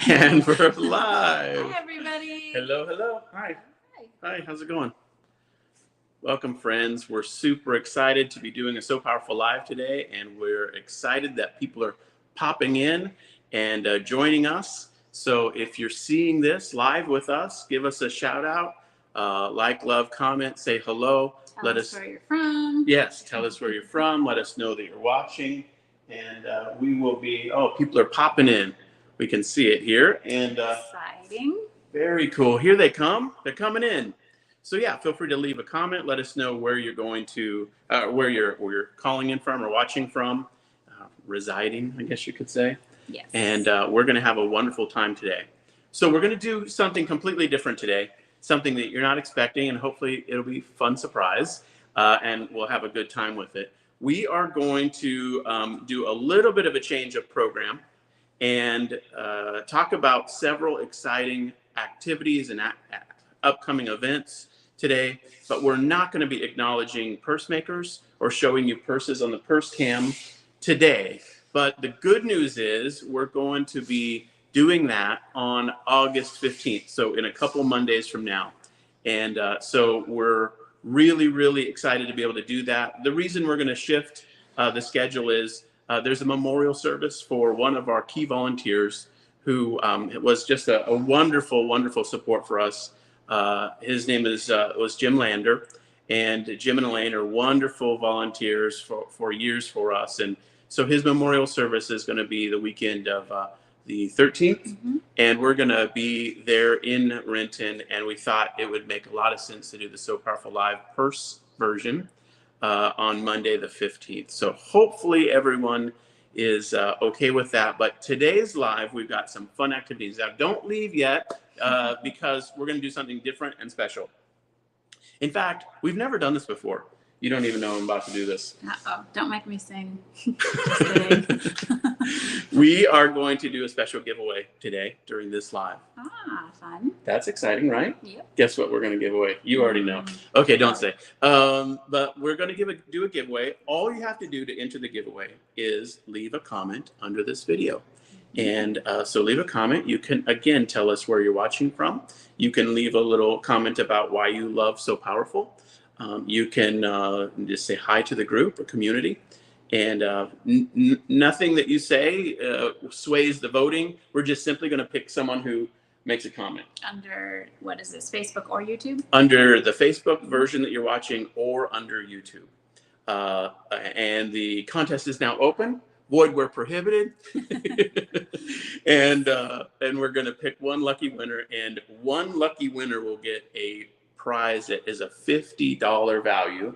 And we're live. Hi, everybody. Hello. Hi. Hi. How's it going? Welcome, friends. We're super excited to be doing a So Powerful Live today, and we're excited that people are popping in and joining us. So if you're seeing this live with us, give us a shout out, like, love, comment, say hello. Tell us where you're from. Yes, tell us where you're from. Let us know that you're watching, and we will be. Oh, people are popping in. We can see it here, and Exciting. very cool. Here they come. They're coming in. So yeah, feel free to leave a comment. Let us know where you're going to, where you're calling in from or watching from, residing, I guess you could say. Yes. And we're going to have a wonderful time today. So we're going to do something completely different today, something that you're not expecting, and hopefully it'll be a fun surprise, and we'll have a good time with it. We are going to do a little bit of a change of program and talk about several exciting activities and upcoming events today, but we're not going to be acknowledging purse makers or showing you purses on the purse cam today. But the good news is we're going to be doing that on August 15th, so in a couple Mondays from now. And so we're really excited to be able to do that. The reason we're going to shift the schedule is there's a memorial service for one of our key volunteers who was just a wonderful support for us. His name was Jim Lander, and Jim and Elaine are wonderful volunteers for years for us. And so his memorial service is going to be the weekend of the 13th, and we're going to be there in Renton, and we thought it would make a lot of sense to do the So Powerful Live purse version on Monday the 15th. So hopefully everyone is okay with that. But today's live, we've got some fun activities. Now, don't leave yet because we're going to do something different and special. In fact, we've never done this before. You don't even know I'm about to do this. Uh-oh, don't make me sing. Just kidding. We are going to do a special giveaway today during this live. Fun. That's exciting, right? Yep. Guess what we're going to give away? You already know. Okay, don't say. But we're going to do a giveaway. All you have to do to enter the giveaway is leave a comment under this video. And so leave a comment. You can, again, tell us where you're watching from. You can leave a little comment about why you love So Powerful. You can just say hi to the group or community. And nothing that you say sways the voting. We're just simply going to pick someone who makes a comment. Under, what is this, Facebook or YouTube? Under the Facebook version that you're watching or under YouTube. And the contest is now open. Void where prohibited. And we're going to pick one lucky winner, and one lucky winner will get a prize that is a $50 value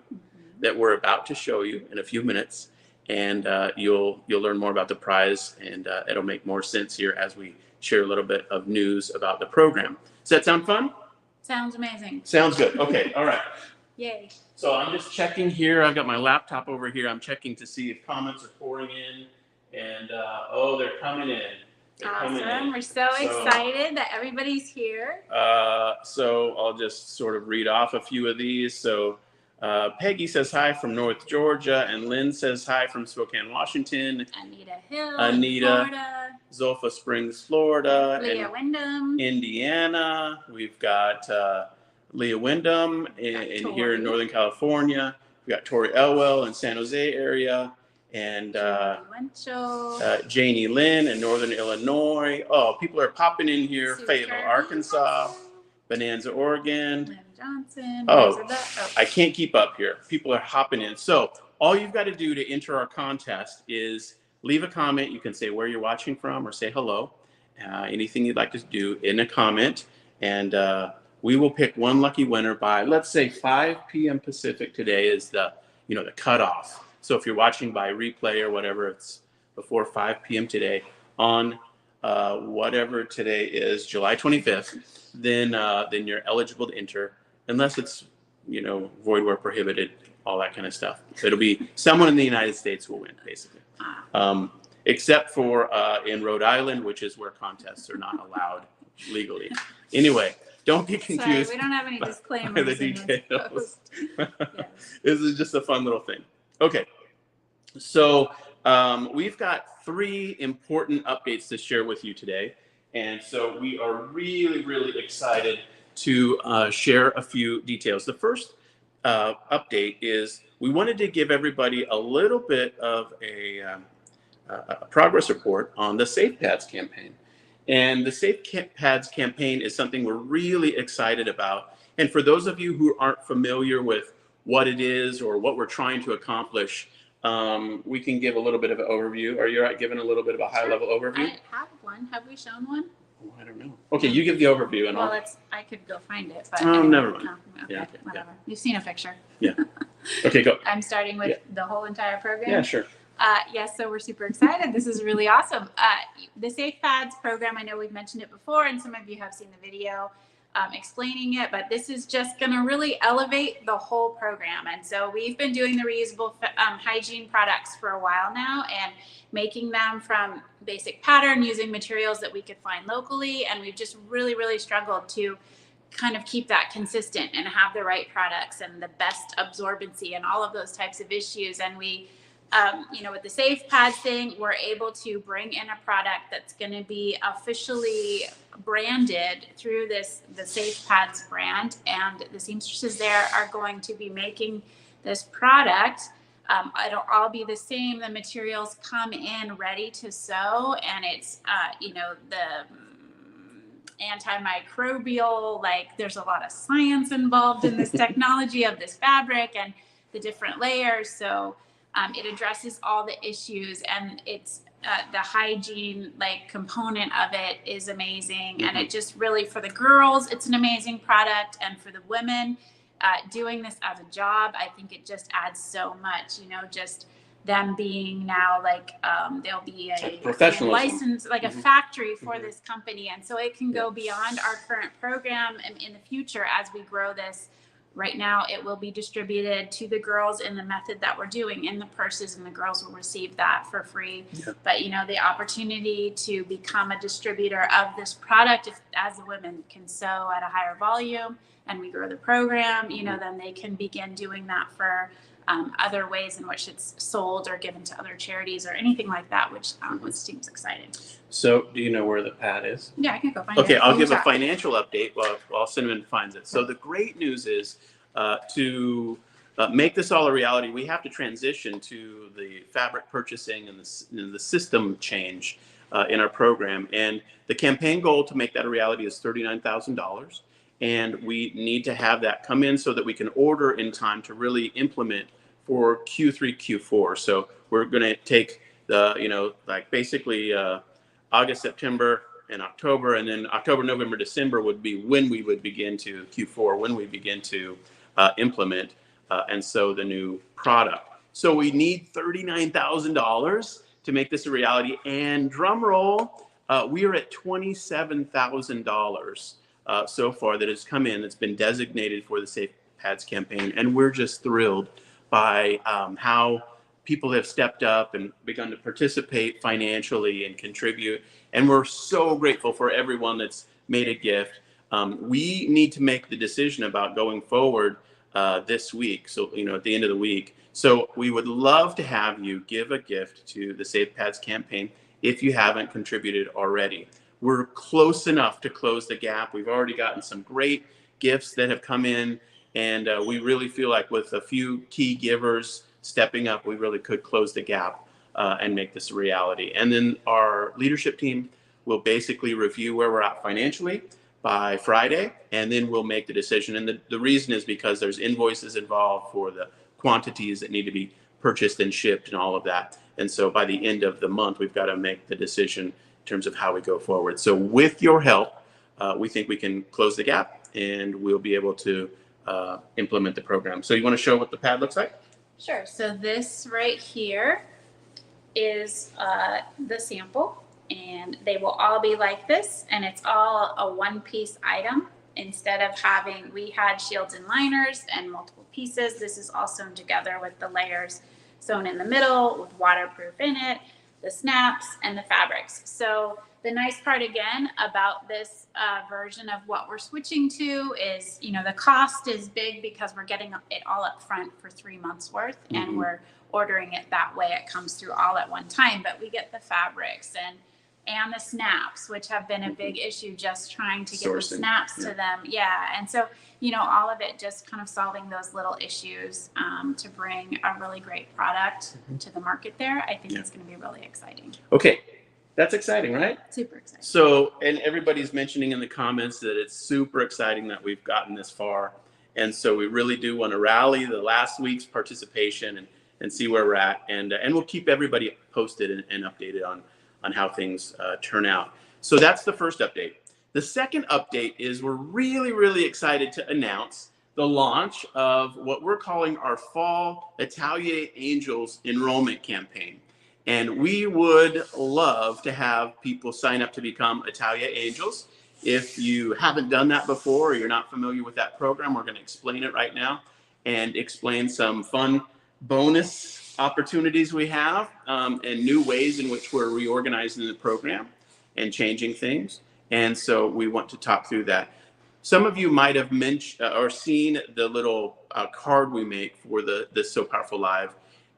that we're about to show you in a few minutes. And you'll learn more about the prize, and it'll make more sense here as we share a little bit of news about the program. Does that sound fun? Sounds amazing. Sounds good. Okay. All right. Yay. So I'm just checking here. I've got my laptop over here. I'm checking to see if comments are pouring in, and they're coming in. Awesome. We're so excited that everybody's here. So I'll just sort of read off a few of these. So Peggy says hi from North Georgia, and Lynn says hi from Spokane, Washington. Anita Hill, Florida. Zolfa Springs, Florida. Leah Wyndham, Indiana. We've got Leah Wyndham in here in Northern California. We've got Tori Elwell in San Jose area. And Janie Lynn in Northern Illinois. Oh, people are popping in here. Fayetteville, Arkansas. Bonanza, Oregon. Lynn Johnson. I can't keep up here. People are hopping in. So all you've got to do to enter our contest is leave a comment. You can say where you're watching from or say hello. Anything you'd like to do in a comment. And we will pick one lucky winner by, let's say, 5 p.m. Pacific today is the cutoff. So if you're watching by replay or whatever, it's before 5 p.m. today on whatever today is, July 25th, then you're eligible to enter, unless it's, void where prohibited, all that kind of stuff. So it'll be someone in the United States will win, basically. Except for in Rhode Island, which is where contests are not allowed legally. Anyway, don't be confused. Sorry, we don't have any disclaimers. By the details. This is just a fun little thing. Okay, so we've got 3 important updates to share with you today. And so we are really, really excited to share a few details. The first update is we wanted to give everybody a little bit of a progress report on the SafePads campaign. And the SafePads campaign is something we're really excited about. And for those of you who aren't familiar with what it is or what we're trying to accomplish, we can give a little bit of an overview. Are you all right giving a little bit of a high-level overview? I have one. Have we shown one? Oh, I don't know. Okay, you give the overview, and well, I could go find it, but oh, never mind. No, okay, Yeah, whatever. yeah. You've seen a picture. Yeah. Okay, go. I'm starting with the whole entire program. Yeah, sure. Yes, so we're super excited. This is really awesome. The SafePads program, I know we've mentioned it before, and some of you have seen the video explaining it, but this is just going to really elevate the whole program. And so we've been doing the reusable hygiene products for a while now and making them from basic pattern using materials that we could find locally. And we've just really, really struggled to kind of keep that consistent and have the right products and the best absorbency and all of those types of issues. And we with the SafePads thing, we're able to bring in a product that's going to be officially branded through the SafePads brand, and the seamstresses there are going to be making this product. It'll all be the same. The materials come in ready to sew, and it's the antimicrobial, like there's a lot of science involved in this technology of this fabric and the different layers. So it addresses all the issues, and it's the hygiene component of it is amazing. Mm-hmm. And it just really, for the girls, it's an amazing product, and for the women doing this as a job, I think it just adds so much. Just them being now they'll be a license, like mm-hmm. a factory for mm-hmm. this company, and so it can go beyond our current program in the future as we grow this. Right now, it will be distributed to the girls in the method that we're doing in the purses, and the girls will receive that for free. Yeah. But, the opportunity to become a distributor of this product, as the women can sew at a higher volume and we grow the program, then they can begin doing that for other ways in which it's sold or given to other charities or anything like that, which seems exciting. So do you know where the pad is? Yeah, I can go find it. Okay, I'll give a financial update while Cinnamon finds it. So the great news is to make this all a reality, we have to transition to the fabric purchasing and the system change in our program. And the campaign goal to make that a reality is $39,000. And we need to have that come in so that we can order in time to really implement for Q3, Q4. So we're going to take the, basically August, September, and October, and then October, November, December would be when we would begin to Q4, when we begin to implement and sew the new product. So we need $39,000 to make this a reality. And drum roll, we are at $27,000 so far that has come in. It's been designated for the SafePads campaign, and we're just thrilled by how people have stepped up and begun to participate financially and contribute. And we're so grateful for everyone that's made a gift. We need to make the decision about going forward this week. So, at the end of the week. So we would love to have you give a gift to the SafePads campaign if you haven't contributed already. We're close enough to close the gap. We've already gotten some great gifts that have come in, and we really feel like with a few key givers stepping up, we really could close the gap and make this a reality. And then our leadership team will basically review where we're at financially by Friday, and then we'll make the decision. And the reason is because there's invoices involved for the quantities that need to be purchased and shipped and all of that. And so by the end of the month, we've got to make the decision in terms of how we go forward. So with your help, we think we can close the gap, and we'll be able to implement the program. So you want to show what the pad looks like? Sure. So this right here is the sample, and they will all be like this, and it's all a one-piece item. Instead of we had shields and liners and multiple pieces, this is all sewn together with the layers sewn in the middle with waterproof in it, the snaps, and the fabrics. So the nice part again about this version of what we're switching to is, the cost is big because we're getting it all up front for 3 months worth, mm-hmm. and we're ordering it that way. It comes through all at one time, but we get the fabrics and and the snaps, which have been a big issue, just trying to get Sourcing, the snaps to them. Yeah. And so, all of it just kind of solving those little issues to bring a really great product to the market there. I think it's going to be really exciting. Okay. That's exciting, right? Super exciting. So, and everybody's mentioning in the comments that it's super exciting that we've gotten this far. And so we really do want to rally the last week's participation and see where we're at. And we'll keep everybody posted and updated on how things turn out. So that's the first update. The second update is we're really, really excited to announce the launch of what we're calling our Fall Italia Angels Enrollment Campaign. And we would love to have people sign up to become Italia Angels. If you haven't done that before or you're not familiar with that program, we're going to explain it right now and explain some fun bonus opportunities we have and new ways in which we're reorganizing the program and changing things. And so we want to talk through that. Some of you might have mentioned or seen the little card we make for the So Powerful Live.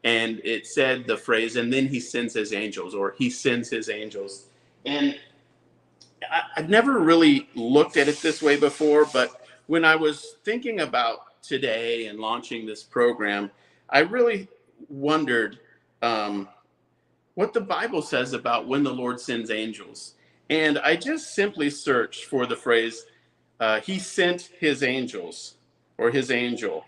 And it said the phrase, and then he sends his angels, or he sends his angels. And I've never really looked at it this way before, but when I was thinking about today and launching this program, I really wondered what the Bible says about when the Lord sends angels. And I just simply searched for the phrase, he sent his angels, or his angel.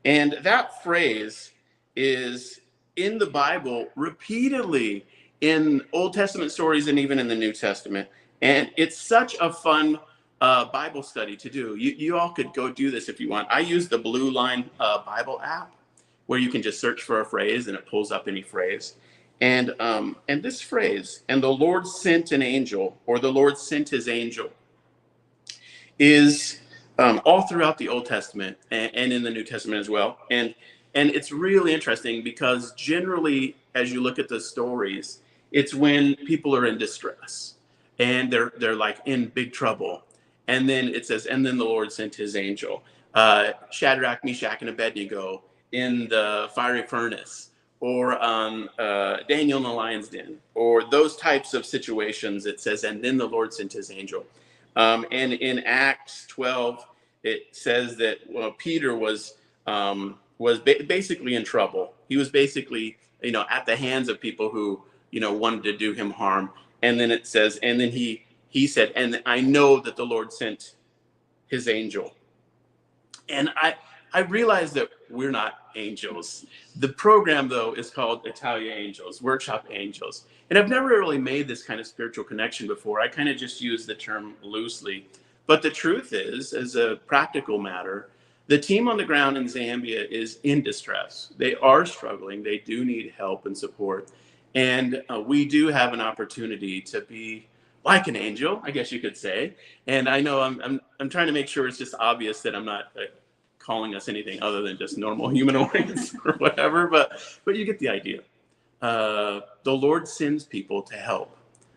And that phrase is in the Bible repeatedly in Old Testament stories and even in the New Testament. And it's such a fun Bible study to do. You all could go do this if you want. I use the Blue Line Bible app where you can just search for a phrase and it pulls up any phrase. And this phrase, and the Lord sent an angel, or the Lord sent his angel, is all throughout the Old Testament and in the New Testament as well. And it's really interesting because generally, as you look at the stories, it's when people are in distress and they're like in big trouble. And then it says, and then the Lord sent his angel. Shadrach, Meshach, and Abednego in the fiery furnace, or Daniel in the lion's den, or those types of situations. It says, and then the Lord sent his angel. And in Acts 12, it says that Peter was basically in trouble. He was basically, at the hands of people who, wanted to do him harm. And then it says, and then he said, and I know that the Lord sent his angel. And I realized that we're not angels. The program, though, is called Italia Angels, Workshop Angels. And I've never really made this kind of spiritual connection before. I kind of just use the term loosely. But the truth is, as a practical matter, the team on the ground in Zambia is in distress. They are struggling. They do need help and support. And we do have an opportunity to be like an angel, I guess you could say. And I know I'm trying to make sure it's just obvious that I'm not calling us anything other than just normal humanoids or whatever, but you get the idea. The Lord sends people to help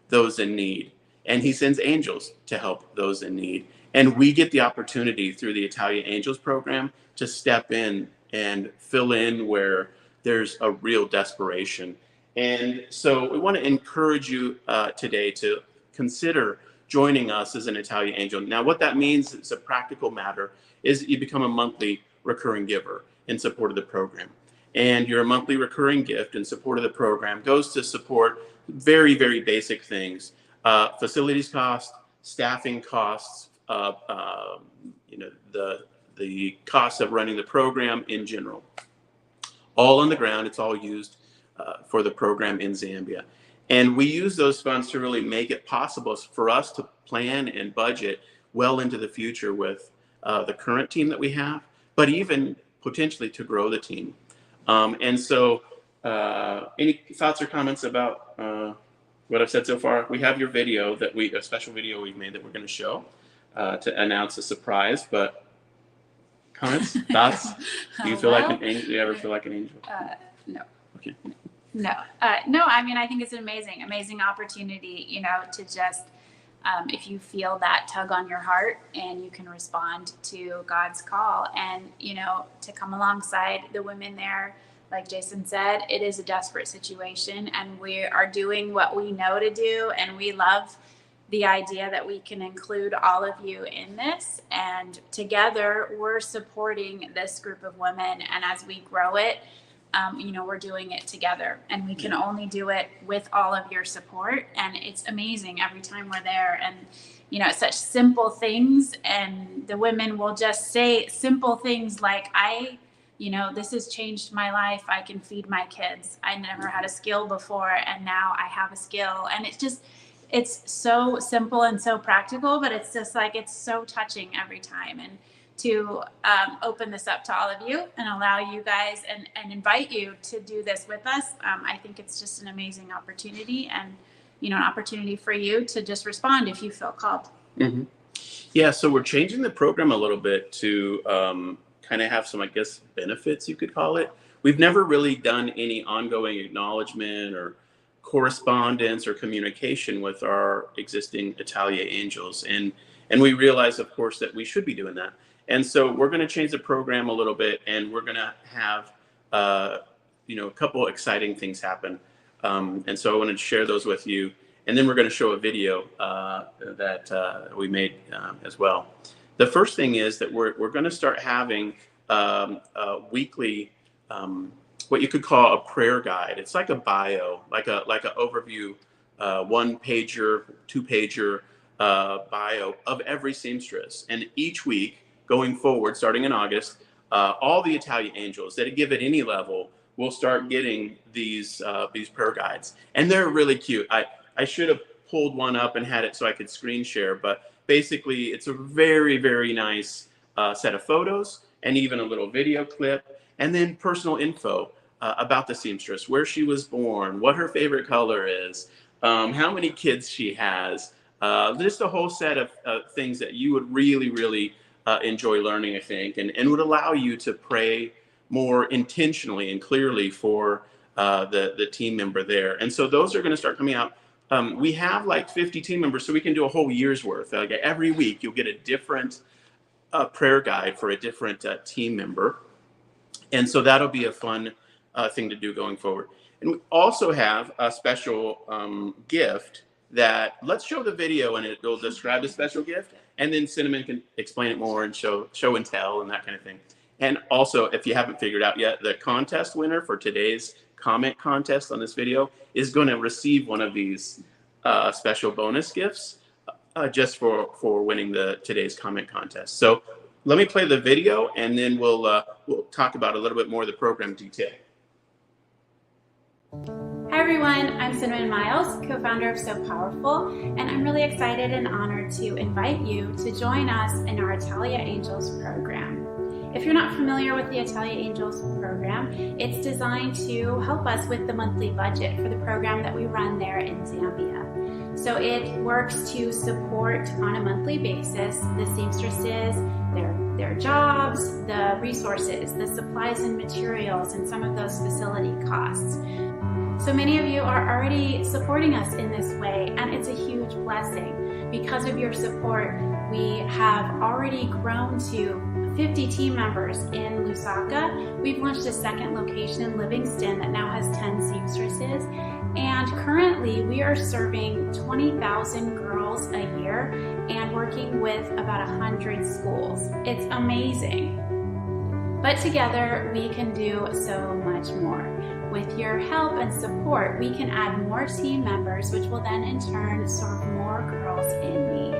those in need, and he sends angels to help those in need. And we get the opportunity through the Italia Angels program to step in and fill in where there's a real desperation. And so we want to encourage you today to consider joining us as an Italia Angel. Now, what that means, it's a practical matter, is that you become a monthly recurring giver in support of the program. And your monthly recurring gift in support of the program goes to support very, very basic things. Facilities costs, staffing costs, the costs of running the program in general. All on the ground, it's all used for the program in Zambia. And we use those funds to really make it possible for us to plan and budget well into the future with the current team that we have, but even potentially to grow the team. And so any thoughts or comments about what I've said so far? We have your video a special video we've made that we're going to show to announce a surprise, but comments, thoughts? Do you feel like an angel? Do you ever feel like an angel? No. Okay. No, I mean, I think it's an amazing opportunity, to just, if you feel that tug on your heart and you can respond to God's call and, to come alongside the women there like Jason said, it is a desperate situation, and we are doing what we know to do, and we love the idea that we can include all of you in this, and together we're supporting this group of women, and as we grow it, we're doing it together, and we can only do it with all of your support, and it's amazing every time we're there. And such simple things, and the women will just say simple things like, this has changed my life. I can feed my kids. I never had a skill before, and now I have a skill. And it's so simple and so practical, but it's just like, it's so touching every time. And to open this up to all of you and allow you guys and invite you to do this with us, I think it's just an amazing opportunity, and an opportunity for you to just respond if you feel called. Mm-hmm. Yeah, so we're changing the program a little bit to kind of have some, I guess, benefits, you could call it. We've never really done any ongoing acknowledgement or correspondence or communication with our existing Italia Angels. And we realize, of course, that we should be doing that. And so we're going to change the program a little bit, and we're going to have, a couple exciting things happen. And so I wanted to share those with you. And then we're going to show a video that we made as well. The first thing is that we're going to start having a weekly, what you could call a prayer guide. It's like a bio, like an overview, 1-pager, 2-pager bio of every seamstress. And each week going forward, starting in August, all the Italia Angels that give at any level will start getting these prayer guides, and they're really cute. I should have pulled one up and had it so I could screen share, but basically it's a very, very nice set of photos and even a little video clip, and then personal info about the seamstress, where she was born, what her favorite color is, how many kids she has, just a whole set of things that you would really, really enjoy learning, I think, and would allow you to pray more intentionally and clearly for the team member there. And so those are going to start coming out. We have like 50 team members, so we can do a whole year's worth. Like every week you'll get a different prayer guide for a different team member. And so that'll be a fun thing to do going forward. And we also have a special gift that, let's show the video and it'll describe the special gift, and then Cinnamon can explain it more and show and tell and that kind of thing. And also, if you haven't figured out yet, the contest winner for today's comment contest on this video is going to receive one of these special bonus gifts just for winning today's comment contest. So let me play the video, and then we'll talk about a little bit more of the program detail. Hi everyone, I'm Cinnamon Miles, co-founder of So Powerful, and I'm really excited and honored to invite you to join us in our Italia Angels program. If you're not familiar with the Italia Angels program, it's designed to help us with the monthly budget for the program that we run there in Zambia. So it works to support on a monthly basis the seamstresses, their jobs, the resources, the supplies and materials, and some of those facility costs. So many of you are already supporting us in this way, and it's a huge blessing. Because of your support, we have already grown to 50 team members in Lusaka. We've launched a second location in Livingston that now has 10 seamstresses. And currently we are serving 20,000 girls a year and working with about 100 schools. It's amazing. But together we can do so much more. With your help and support, we can add more team members, which will then in turn serve more girls in need.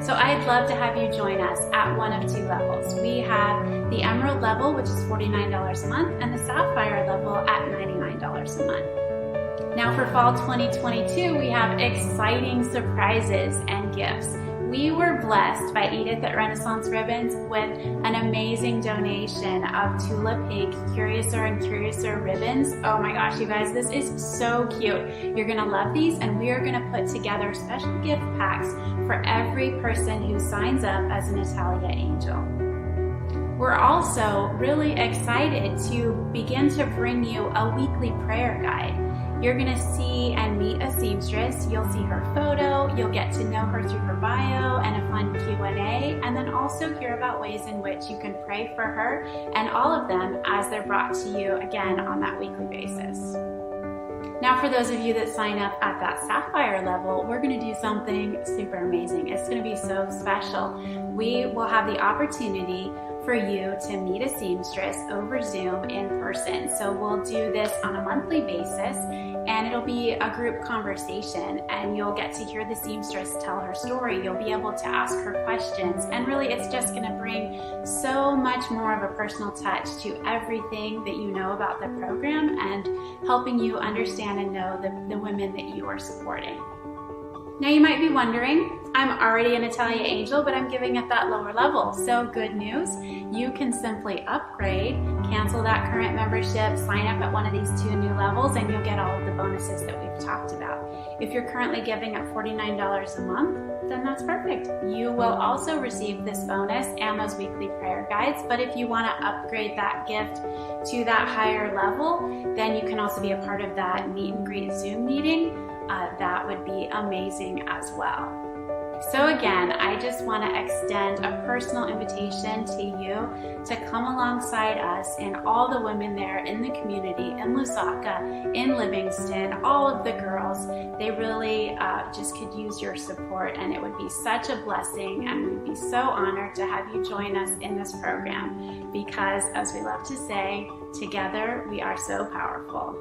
So I'd love to have you join us at one of two levels. We have the Emerald level, which is $49 a month, and the Sapphire level at $99 a month. Now for fall 2022, we have exciting surprises and gifts. We were blessed by Edith at Renaissance Ribbons with an amazing donation of Tula Pink Curiouser and Curiouser ribbons. Oh my gosh, you guys, this is so cute. You're gonna love these, and we are gonna put together special gift packs for every person who signs up as an Italia Angel. We're also really excited to begin to bring you a weekly prayer guide. You're going to see and meet a seamstress. You'll see her photo, you'll get to know her through her bio and a fun Q&A, and then also hear about ways in which you can pray for her and all of them as they're brought to you again on that weekly basis. Now, for those of you that sign up at that Sapphire level, we're going to do something super amazing. It's going to be so special. We will have the opportunity for you to meet a seamstress over Zoom in person. So we'll do this on a monthly basis, and it'll be a group conversation, and you'll get to hear the seamstress tell her story. You'll be able to ask her questions, and really it's just going to bring so much more of a personal touch to everything that you know about the program and helping you understand and know the women that you are supporting. Now you might be wondering, I'm already an Italia Angel, but I'm giving at that lower level. So good news, you can simply upgrade, cancel that current membership, sign up at one of these 2 new levels, and you'll get all of the bonuses that we've talked about. If you're currently giving at $49 a month, then that's perfect. You will also receive this bonus and those weekly prayer guides, but if you want to upgrade that gift to that higher level, then you can also be a part of that meet and greet Zoom meeting. That would be amazing as well. So again, I just want to extend a personal invitation to you to come alongside us and all the women there in the community, in Lusaka, in Livingston, all of the girls. They really just could use your support, and it would be such a blessing, and we'd be so honored to have you join us in this program because, as we love to say, together we are so powerful.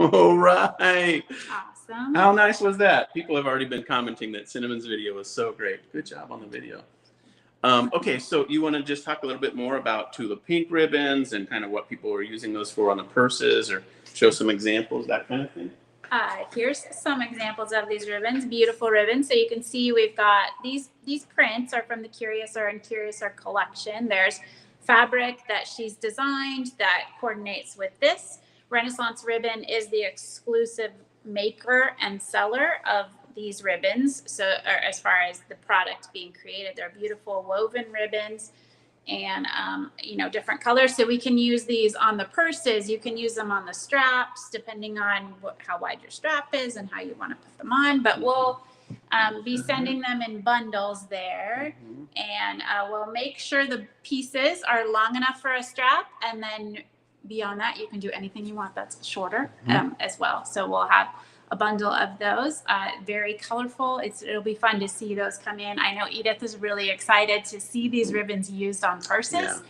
All right. Awesome. How nice was that? People have already been commenting that Cinnamon's video was so great. Good job on the video. Okay, so you want to just talk a little bit more about tulip pink ribbons and kind of what people are using those for on the purses, or show some examples, that kind of thing? Here's some examples of these ribbons, beautiful ribbons. So you can see we've got these prints are from the Curious and Curious collection. There's fabric that she's designed that coordinates with this. Renaissance Ribbon is the exclusive maker and seller of these ribbons. So as far as the product being created, they're beautiful woven ribbons and, different colors. So we can use these on the purses. You can use them on the straps, depending on how wide your strap is and how you want to put them on. But we'll be sending them in bundles there. And we'll make sure the pieces are long enough for a strap, and then beyond that, you can do anything you want that's shorter as well. So we'll have a bundle of those, very colorful. It'll be fun to see those come in. I know Edith is really excited to see these ribbons used on purses,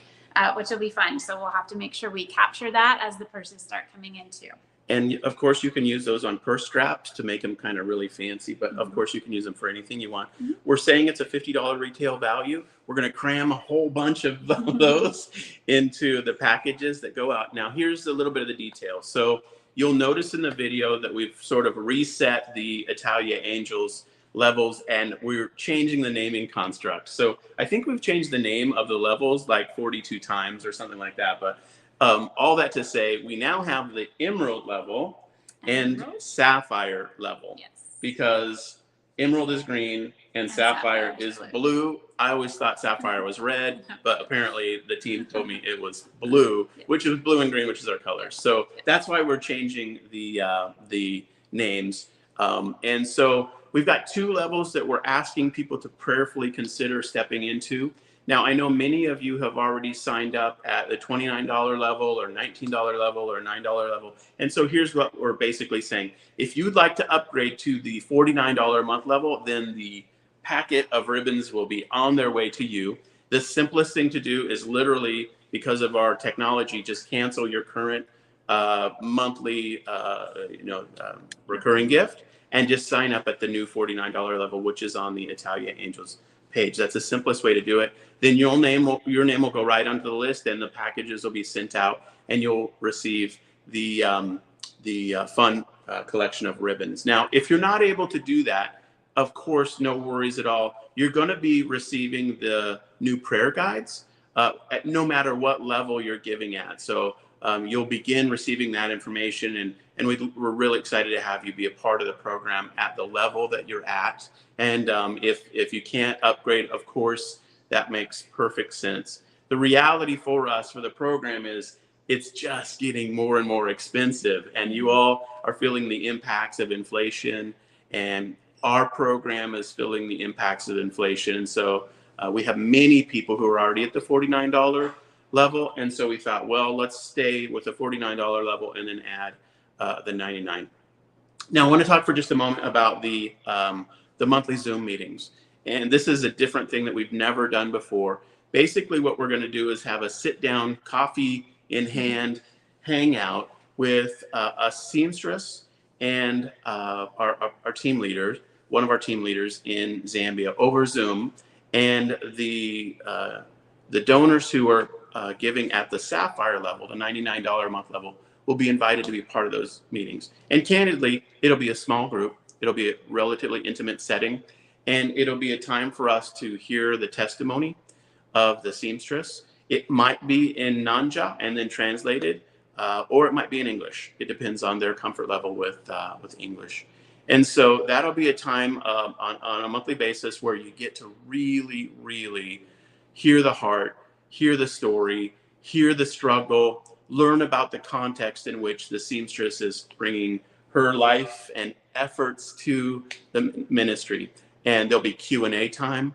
which will be fun. So we'll have to make sure we capture that as the purses start coming in too. And of course, you can use those on purse straps to make them kind of really fancy, but of course you can use them for anything you want. We're saying it's a $50 retail value. We're going to cram a whole bunch of those into the packages that go out. Now, here's a little bit of the details. So you'll notice in the video that we've sort of reset the Italia Angels levels, and we're changing the naming construct. So I think we've changed the name of the levels like 42 times or something like that, but all that to say, we now have the emerald level and sapphire level, because emerald is green and sapphire is blue. I always thought sapphire was red, but apparently the team told me it was blue, which is blue and green, which is our colors. So that's why we're changing the names. And so we've got 2 levels that we're asking people to prayerfully consider stepping into. Now, I know many of you have already signed up at the $29 level or $19 level or $9 level. And so here's what we're basically saying. If you'd like to upgrade to the $49 a month level, then the packet of ribbons will be on their way to you. The simplest thing to do is literally, because of our technology, just cancel your current monthly recurring gift and just sign up at the new $49 level, which is on the Italia Angels page. That's the simplest way to do it. Then your name will go right onto the list, and the packages will be sent out, and you'll receive the fun collection of ribbons. Now, if you're not able to do that, of course, no worries at all. You're going to be receiving the new prayer guides at no matter what level you're giving at. So you'll begin receiving that information, and we're really excited to have you be a part of the program at the level that you're at. And if you can't upgrade, of course, that makes perfect sense. The reality for us for the program is it's just getting more and more expensive, and you all are feeling the impacts of inflation, and our program is feeling the impacts of inflation. And so we have many people who are already at the $49 level, and so we thought, well, let's stay with the $49 level and then add the $99. Now, I want to talk for just a moment about the monthly Zoom meetings. And this is a different thing that we've never done before. Basically, what we're going to do is have a sit-down, coffee in hand hangout with a seamstress and our team leaders, one of our team leaders in Zambia over Zoom, and the donors who are giving at the Sapphire level, the $99 a month level, will be invited to be part of those meetings. And candidly, it'll be a small group. It'll be a relatively intimate setting, and it'll be a time for us to hear the testimony of the seamstress. It might be in Nanja and then translated, or it might be in English. It depends on their comfort level with English. And so that'll be a time on a monthly basis where you get to really, really hear the heart, hear the story, hear the struggle, learn about the context in which the seamstress is bringing her life and efforts to the ministry. And there'll be Q&A time.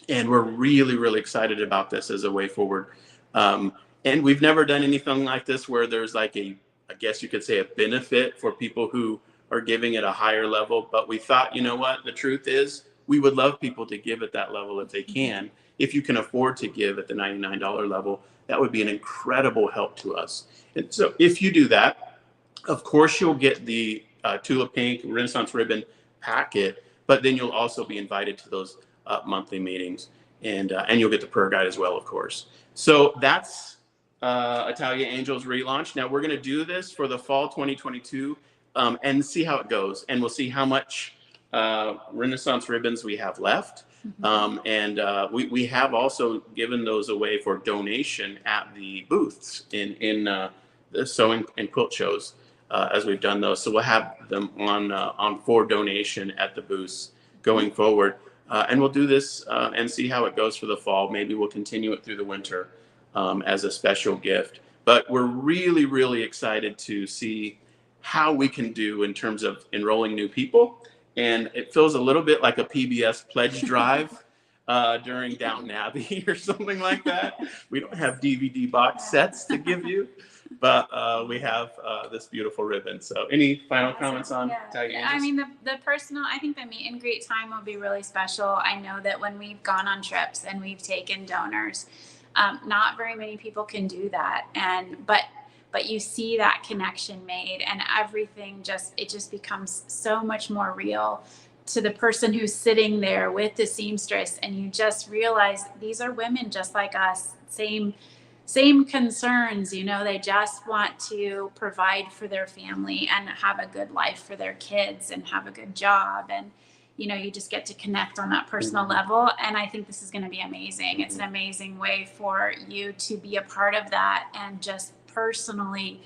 And we're really, really excited about this as a way forward. And we've never done anything like this where there's like I guess you could say, a benefit for people who are giving at a higher level. But we thought, you know what, the truth is, we would love people to give at that level if they can. If you can afford to give at the $99 level, that would be an incredible help to us. And so if you do that, of course, you'll get the Tulip Pink Renaissance Ribbon packet, but then you'll also be invited to those monthly meetings, and you'll get the prayer guide as well, of course. So that's Italia Angels relaunch. Now we're going to do this for the fall 2022 and see how it goes, and we'll see how much Renaissance ribbons we have left. And we have also given those away for donation at the booths in the sewing and quilt shows as we've done those. So we'll have them on for donation at the booths going forward. And we'll do this and see how it goes for the fall. Maybe we'll continue it through the winter as a special gift. But we're really, really excited to see how we can do in terms of enrolling new people. And it feels a little bit like a PBS pledge drive during Downton Abbey or something like that. We don't have DVD box sets to give you, but we have this beautiful ribbon. So any final comments on Italia Angels? I mean, I think the meet and greet time will be really special. I know that when we've gone on trips and we've taken donors, not very many people can do that. But you see that connection made, and everything just becomes so much more real to the person who's sitting there with the seamstress, and you just realize these are women just like us, same concerns, they just want to provide for their family and have a good life for their kids and have a good job, and you just get to connect on that personal level. And I think this is going to be amazing. It's an amazing way for you to be a part of that and just personally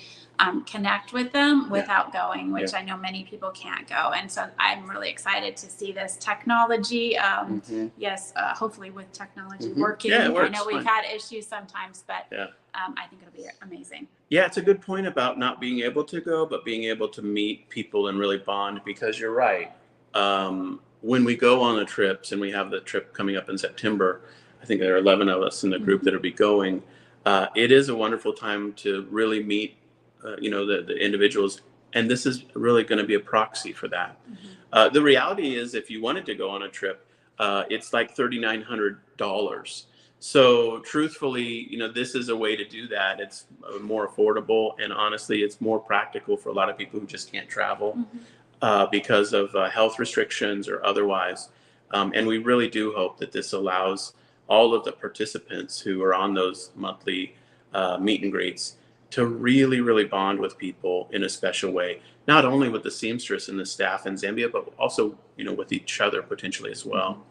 connect with them without going, which I know many people can't go. And so I'm really excited to see this technology. Hopefully with technology working. Yeah, it works. I know we've had issues sometimes, but I think it'll be amazing. Yeah, it's a good point about not being able to go, but being able to meet people and really bond, because you're right. When we go on the trips, and we have the trip coming up in September, I think there are 11 of us in the group that'll be going. It is a wonderful time to really meet, the individuals, and this is really going to be a proxy for that. The reality is, if you wanted to go on a trip, it's like $3,900. So truthfully, this is a way to do that. It's more affordable, and honestly, it's more practical for a lot of people who just can't travel because of health restrictions or otherwise. And we really do hope that this allows all of the participants who are on those monthly meet and greets to really, really bond with people in a special way, not only with the seamstress and the staff in Zambia, but also, with each other potentially as well.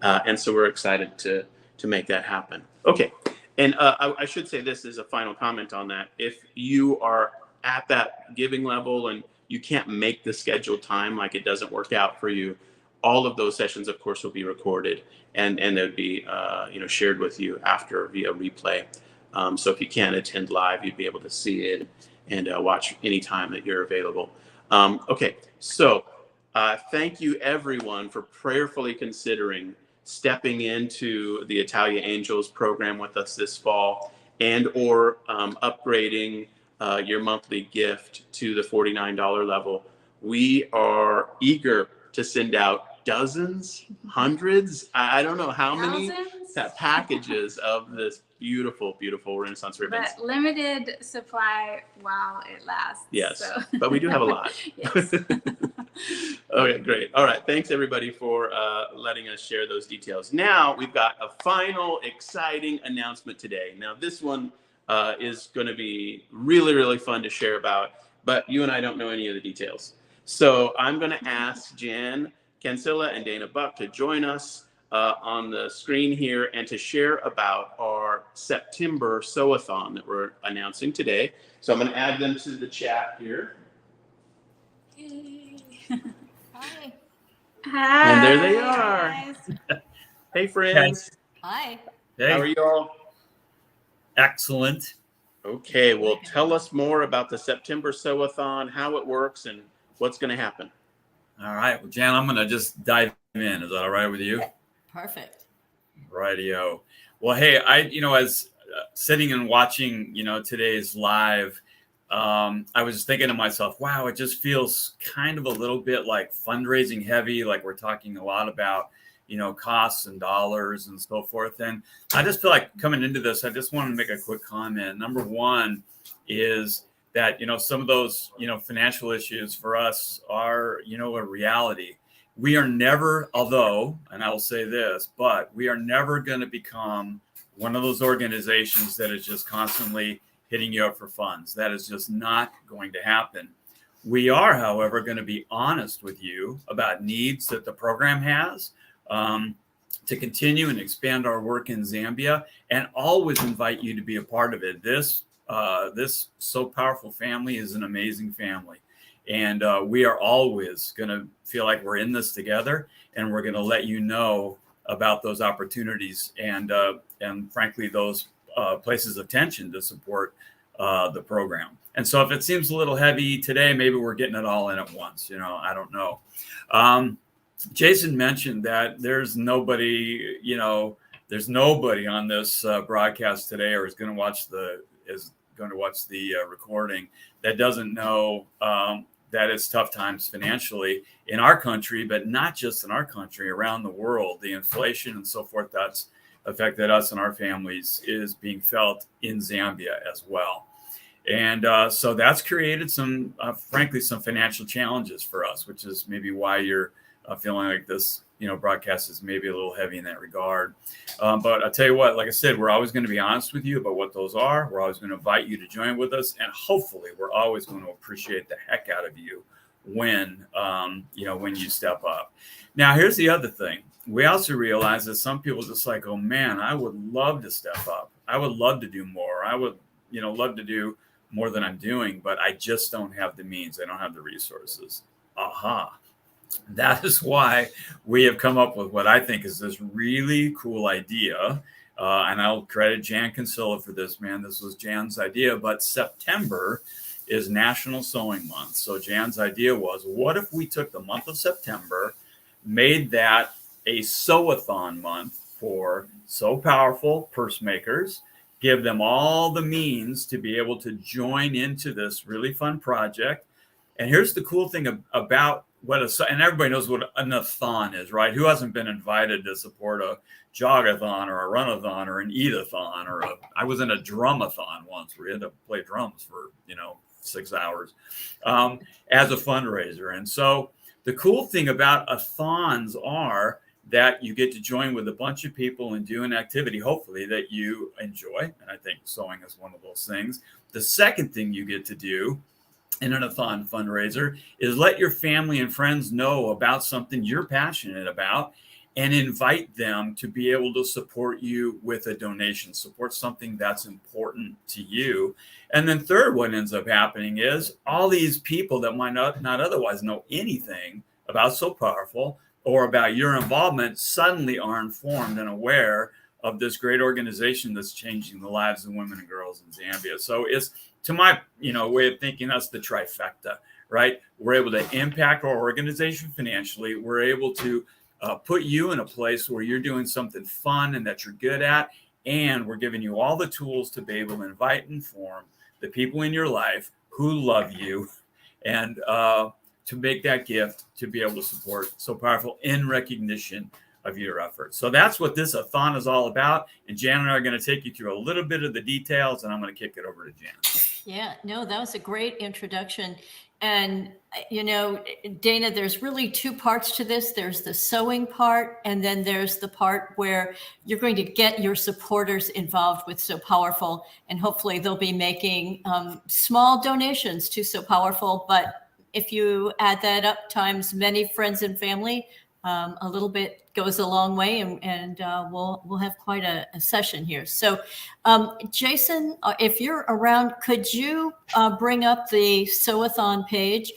And so we're excited to make that happen. Okay. And I should say this as a final comment on that. If you are at that giving level and you can't make the scheduled time, like it doesn't work out for you, All of those sessions, of course, will be recorded and they'll be shared with you after via replay. So if you can't attend live, you'd be able to see it and watch anytime that you're available. Okay, so thank you everyone for prayerfully considering stepping into the Italia Angels program with us this fall, and or upgrading your monthly gift to the $49 level. We are eager to send out dozens, hundreds, I don't know how many packages of this beautiful, beautiful Renaissance ribbons. But limited supply while it lasts. Yes, so. But we do have a lot. Yes. Okay, great. All right, thanks everybody for letting us share those details. Now we've got a final exciting announcement today. Now this one is going to be really, really fun to share about, but you and I don't know any of the details. So I'm going to ask Jan Cancilla and Dana Buck to join us on the screen here and to share about our September sew-a-thon that we're announcing today. So I'm going to add them to the chat here. Yay. Hi. Hi. And there they are. Hey, friends. Hi. Hey, How are you all? excellent. Okay, well, tell us more about the September sew-a-thon, how it works, and what's going to happen. All right. Well, Jan, I'm going to just dive in. Is that all right with you? Perfect. Rightio. Well, hey, as sitting and watching, today's live, I was just thinking to myself, wow, it just feels kind of a little bit like fundraising heavy, like we're talking a lot about, costs and dollars and so forth. And I just feel like coming into this, I just want to make a quick comment. Number one is that, some of those, financial issues for us are, a reality. We are never, although, and I will say this, but we are never going to become one of those organizations that is just constantly hitting you up for funds. That is just not going to happen. We are, however, going to be honest with you about needs that the program has to continue and expand our work in Zambia, and always invite you to be a part of it. This So Powerful family is an amazing family. And we are always going to feel like we're in this together, and we're going to let you know about those opportunities and frankly, those places of tension to support the program. And so if it seems a little heavy today, maybe we're getting it all in at once. I don't know. Jason mentioned that there's nobody on this broadcast today, or is going to watch the recording, that doesn't know that it's tough times financially in our country, but not just in our country, around the world. The inflation and so forth that's affected us and our families is being felt in Zambia as well. And so that's created some financial challenges for us, which is maybe why you're feeling like this, broadcast is maybe a little heavy in that regard. But I'll tell you what, like I said, we're always going to be honest with you about what those are. We're always going to invite you to join with us. And hopefully we're always going to appreciate the heck out of you when you step up. Now, here's the other thing. We also realize that some people just like, oh man, I would love to step up. I would love to do more. I would, love to do more than I'm doing, but I just don't have the means. I don't have the resources. Aha. That is why we have come up with what I think is this really cool idea. And I'll credit Jan Cancilla for this, man. This was Jan's idea. But September is National Sewing Month. So Jan's idea was, what if we took the month of September, made that a sew-a-thon month for So Powerful purse makers, give them all the means to be able to join into this really fun project. And here's the cool thing about and everybody knows what an a-thon is, right? Who hasn't been invited to support a jog-a-thon or a run-a-thon or an eat-a-thon I was in a drum-a-thon once where you had to play drums for, 6 hours as a fundraiser. And so the cool thing about a-thons are that you get to join with a bunch of people and do an activity, hopefully, that you enjoy. And I think sewing is one of those things. The second thing you get to do in an a-thon fundraiser is let your family and friends know about something you're passionate about and invite them to be able to support you with a donation, support something that's important to you. And then third, what ends up happening is all these people that might not otherwise know anything about So Powerful or about your involvement suddenly are informed and aware of this great organization that's changing the lives of women and girls in Zambia. So it's, to my way of thinking, that's the trifecta, right? We're able to impact our organization financially. We're able to put you in a place where you're doing something fun and that you're good at, and we're giving you all the tools to be able to invite and inform the people in your life who love you, and to make that gift to be able to support So Powerful in recognition of your efforts. So that's what this a-thon is all about. And Jan and I are going to take you through a little bit of the details, and I'm going to kick it over to Jan. Yeah, no, that was a great introduction. And, Dana, there's really two parts to this. There's the sewing part, and then there's the part where you're going to get your supporters involved with So Powerful, and hopefully they'll be making small donations to So Powerful. But if you add that up times many friends and family, a little bit goes a long way, and we'll have quite a session here. So, Jason, if you're around, could you bring up the Sew-a-thon page?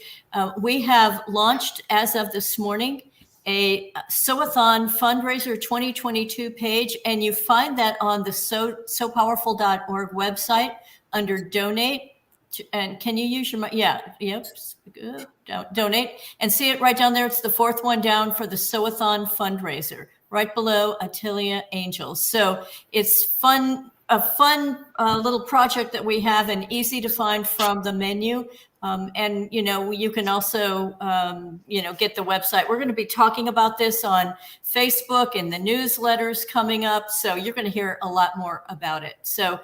We have launched, as of this morning, a Sew-a-thon fundraiser 2022 page, and you find that on the sopowerful.org website under donate. And can you use your, donate, and see it right down there. It's the fourth one down for the Sew-a-thon fundraiser, right below Atelier Angels. So it's a fun little project that we have, and easy to find from the menu. And you can also get the website. We're going to be talking about this on Facebook and the newsletters coming up, so you're going to hear a lot more about it. So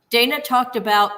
Dana talked about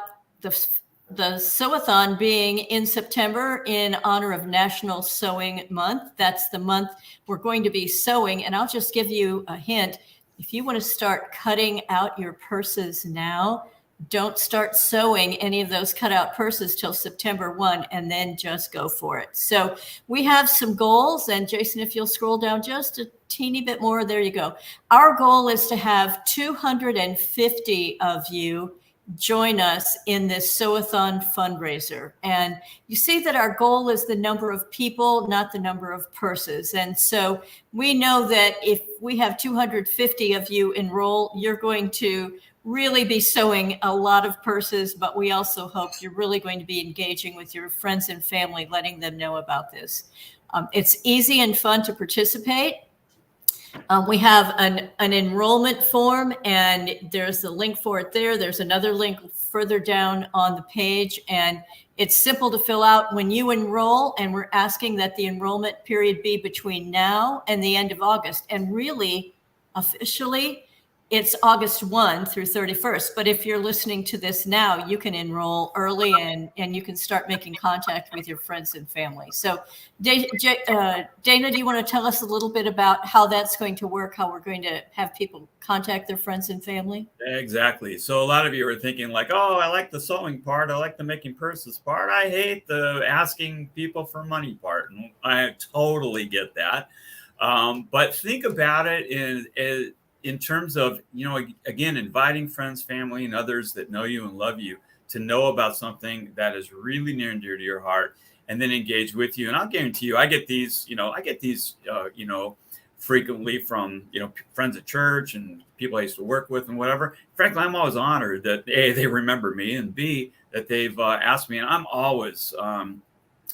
the Sew-a-thon being in September in honor of National Sewing Month. That's the month we're going to be sewing. And I'll just give you a hint. If you want to start cutting out your purses now, don't start sewing any of those cutout purses till September 1, and then just go for it. So we have some goals, and Jason, if you'll scroll down just a teeny bit more, there you go. Our goal is to have 250 of you join us in this Sew-a-thon fundraiser. And you see that our goal is the number of people, not the number of purses. And so we know that if we have 250 of you enroll, you're going to really be sewing a lot of purses, but we also hope you're really going to be engaging with your friends and family, letting them know about this. It's easy and fun to participate. We have an enrollment form, and there's a link for it there. There's another link further down on the page, and it's simple to fill out when you enroll, and we're asking that the enrollment period be between now and the end of August. And really, officially, it's August 1 through 31st. But if you're listening to this now, you can enroll early, and you can start making contact with your friends and family. So Dana, do you want to tell us a little bit about how that's going to work, how we're going to have people contact their friends and family? Exactly. So a lot of you are thinking like, oh, I like the sewing part. I like the making purses part. I hate the asking people for money part. And I totally get that. But think about it in terms of, again, inviting friends, family, and others that know you and love you to know about something that is really near and dear to your heart, and then engage with you. And I'll guarantee you, I get these frequently from, friends at church and people I used to work with and whatever. Frankly, I'm always honored that A, they remember me, and B, that they've asked me, and I'm always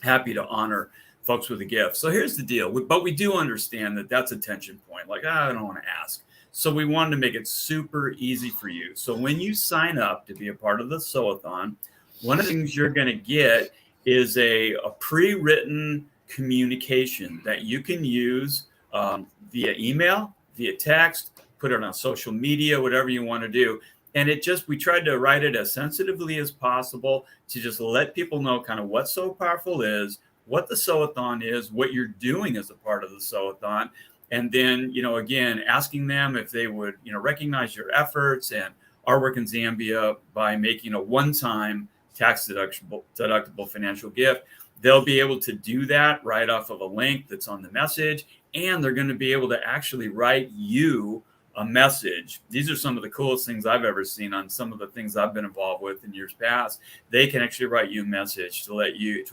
happy to honor folks with a gift. So here's the deal. But we do understand that that's a tension point. Like, I don't want to ask. So we wanted to make it super easy for you. So when you sign up to be a part of the Sew-a-thon, one of the things you're going to get is a pre-written communication that you can use via email, via text, put it on social media, whatever you want to do. And we tried to write it as sensitively as possible to just let people know kind of what So Powerful is, what the Sew-a-thon is, what you're doing as a part of the Sew-a-thon. And then, again, asking them if they would, recognize your efforts and our work in Zambia by making a one-time tax deductible financial gift. They'll be able to do that right off of a link that's on the message, and they're going to be able to actually write you a message. These are some of the coolest things I've ever seen on some of the things I've been involved with in years past. They can actually write you a message to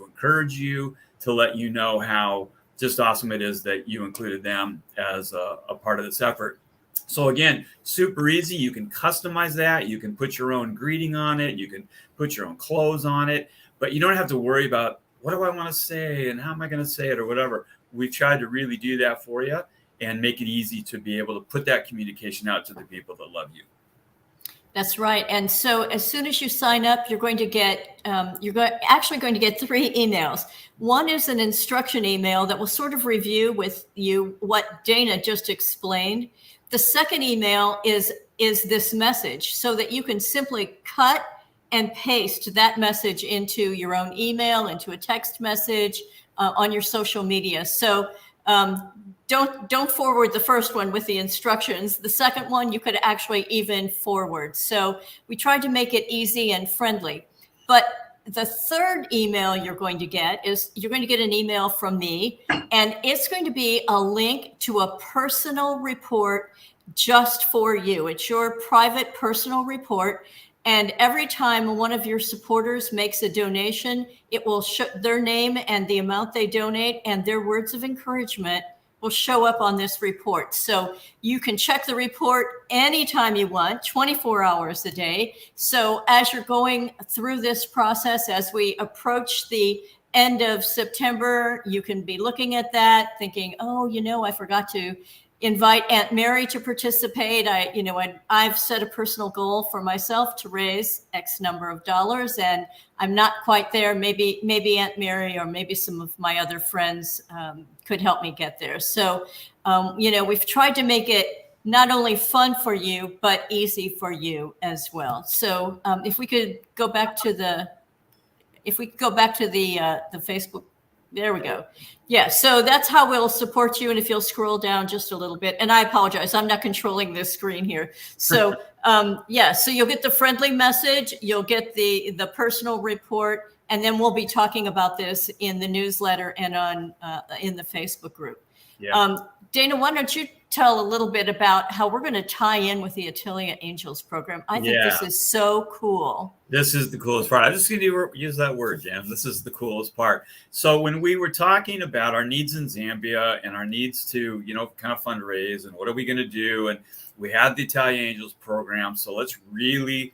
encourage you, to let you know how just awesome it is that you included them as a part of this effort. So again, super easy. You can customize that. You can put your own greeting on it. You can put your own clothes on it, but you don't have to worry about what do I want to say and how am I going to say it or whatever. We've tried to really do that for you and make it easy to be able to put that communication out to the people that love you. That's right. And so as soon as you sign up, you're going to get, actually going to get 3 emails. One is an instruction email that will sort of review with you what Dana just explained. The second email is this message so that you can simply cut and paste that message into your own email, into a text message, on your social media. So don't forward the first one with the instructions. The second one you could actually even forward. So we tried to make it easy and friendly. But the third email you're going to get is you're going to get an email from me, and it's going to be a link to a personal report just for you. It's your private personal report. And every time one of your supporters makes a donation, it will show their name and the amount they donate and their words of encouragement will show up on this report. So you can check the report anytime you want, 24 hours a day. So as you're going through this process, as we approach the end of September, you can be looking at that thinking, oh, I forgot to invite Aunt Mary to participate. I've set a personal goal for myself to raise X number of dollars, and I'm not quite there. Maybe Aunt Mary or maybe some of my other friends could help me get there. So, we've tried to make it not only fun for you, but easy for you as well. So, if we could go back to the Facebook. There we go. Yeah, so that's how we'll support you. And if you'll scroll down just a little bit, and I apologize, I'm not controlling this screen here. So so you'll get the friendly message, you'll get the personal report, and then we'll be talking about this in the newsletter and on in the Facebook group. Yeah. Dana, why don't you tell a little bit about how we're going to tie in with the Atelier Angels program? I think this is so cool. This is the coolest part. I'm just going to use that word, Jan. This is the coolest part. So when we were talking about our needs in Zambia and our needs to, kind of fundraise and what are we going to do? And we had the Atelier Angels program. So let's really,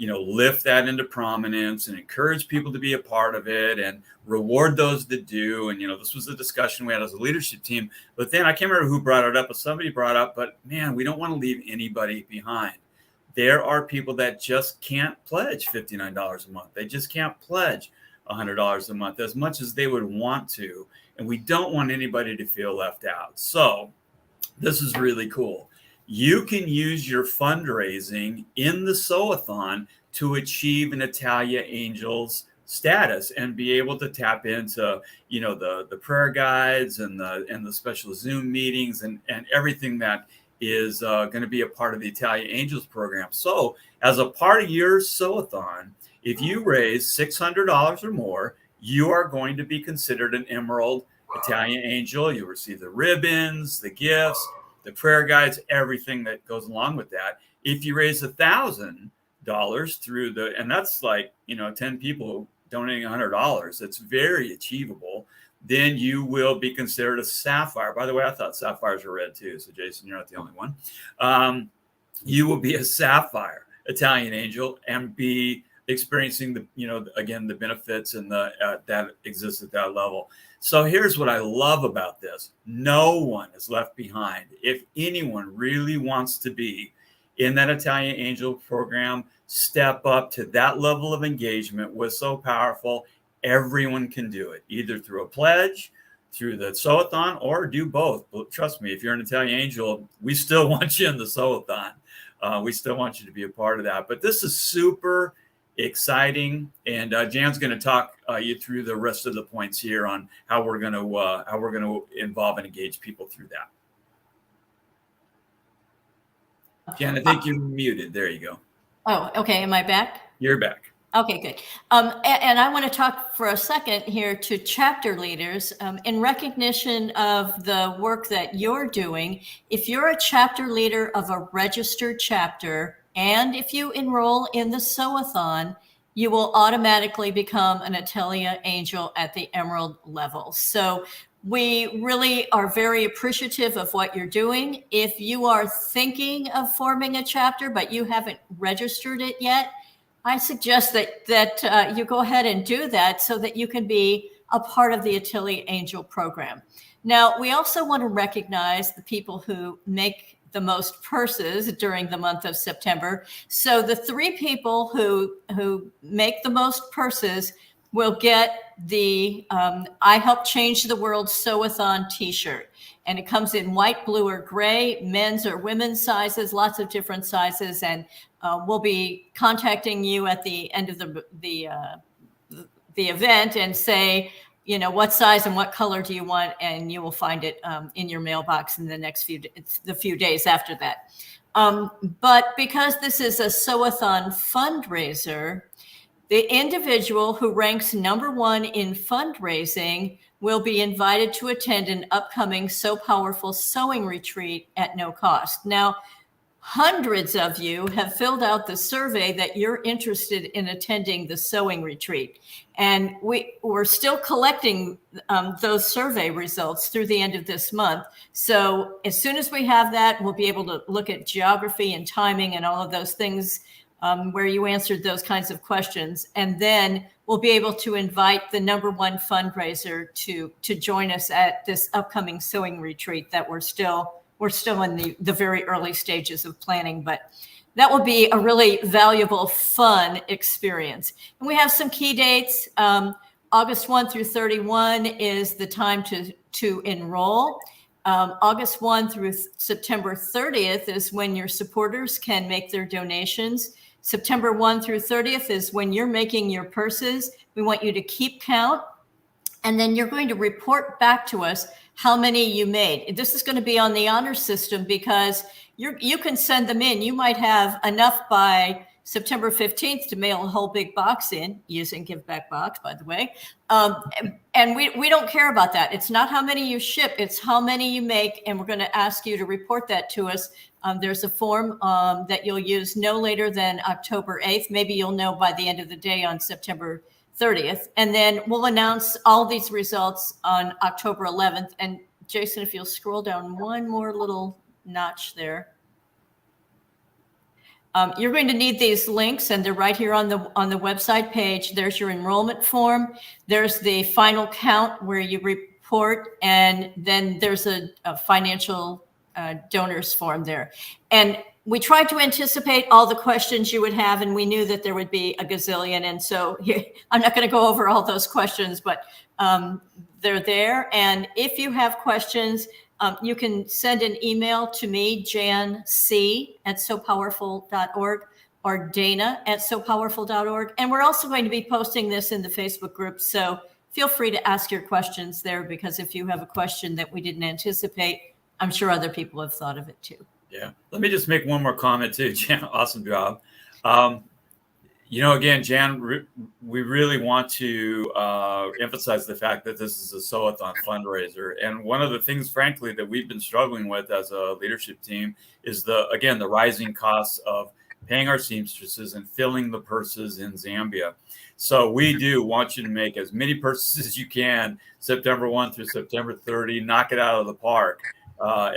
lift that into prominence and encourage people to be a part of it and reward those that do. And, this was a discussion we had as a leadership team. But then I can't remember who brought it up, but somebody brought up, but man, we don't want to leave anybody behind. There are people that just can't pledge $59 a month. They just can't pledge $100 a month as much as they would want to. And we don't want anybody to feel left out. So this is really cool. You can use your fundraising in the Sew-a-thon to achieve an Atelier Angels status and be able to tap into, the prayer guides and the special Zoom meetings and everything that is going to be a part of the Atelier Angels program. So as a part of your Sew-a-thon, if you raise $600 or more, you are going to be considered an Emerald Atelier Angel. You'll receive the ribbons, the gifts, the prayer guides, everything that goes along with that. If you raise $1,000 through and that's like, 10 people donating $100, it's very achievable. Then you will be considered a Sapphire. By the way, I thought Sapphires were red too. So Jason, you're not the only one. You will be a Sapphire Italian Angel and be experiencing the benefits and that exists at that level. So here's what I love about this. No one is left behind. If anyone really wants to be in that Italian Angel program, step up to that level of engagement was so powerful. Everyone can do it, either through a pledge, through the Sew-a-thon, or do both. But trust me, if you're an Italian Angel, we still want you in the Sew-a-thon. We still want you to be a part of that. But this is super exciting, and Jan's going to talk you through the rest of the points here on how we're going to involve and engage people through that. Jan, I think you're muted. There you go. Oh, okay. Am I back? You're back. Okay, good. And I want to talk for a second here to chapter leaders in recognition of the work that you're doing. If you're a chapter leader of a registered chapter, and if you enroll in the Sew-a-thon, you will automatically become an Atelier Angel at the Emerald level. So We really are very appreciative of what you're doing. If you are thinking of forming a chapter, but you haven't registered it yet, I suggest that you go ahead and do that so that you can be a part of the Atelier Angel program. Now, we also want to recognize the people who make the most purses during the month of September. So the 3 people who make the most purses will get the I Help Change the World Sew-a-thon t-shirt. And it comes in white, blue, or gray, men's or women's sizes, lots of different sizes. And we'll be contacting you at the end of the event and say, you know, what size and what color do you want? And you will find it in your mailbox in the next few days after that. But because this is a sew-a-thon fundraiser, the individual who ranks number 1 in fundraising will be invited to attend an upcoming So Powerful Sewing Retreat at no cost. Now, hundreds of you have filled out the survey that you're interested in attending the sewing retreat. And we're still collecting those survey results through the end of this month. So as soon as we have that, we'll be able to look at geography and timing and all of those things where you answered those kinds of questions. And then we'll be able to invite the number 1 fundraiser to join us at this upcoming sewing retreat that we're still in the very early stages of planning, but that will be a really valuable, fun experience. And we have some key dates. August 1 through 31 is the time to enroll. August 1 through September 30th is when your supporters can make their donations. September 1 through 30th is when you're making your purses. We want you to keep count. And then you're going to report back to us how many you made. This is going to be on the honor system because you can send them in. You might have enough by September 15th to mail a whole big box in, using Give Back Box, by the way. And we don't care about that. It's not how many you ship, it's how many you make. And we're going to ask you to report that to us. There's a form that you'll use no later than October 8th. Maybe you'll know by the end of the day on September 30th. And then we'll announce all these results on October 11th. And Jason, if you'll scroll down one more little notch there. You're going to need these links, and they're right here on the website page. There's your enrollment form. There's the final count where you report, and then there's a financial donors form there. And we tried to anticipate all the questions you would have, and we knew that there would be a gazillion. And so I'm not going to go over all those questions, but they're there. And if you have questions, you can send an email to me, Jan C. at sopowerful.org, or Dana at sopowerful.org. And we're also going to be posting this in the Facebook group. So feel free to ask your questions there, because if you have a question that we didn't anticipate, I'm sure other people have thought of it too. Yeah. Let me just make one more comment too, Jan. Awesome job. Again, Jan, we really want to emphasize the fact that this is a sew-a-thon fundraiser. And one of the things, frankly, that we've been struggling with as a leadership team is the rising costs of paying our seamstresses and filling the purses in Zambia. So we do want you to make as many purses as you can, September 1 through September 30, knock it out of the park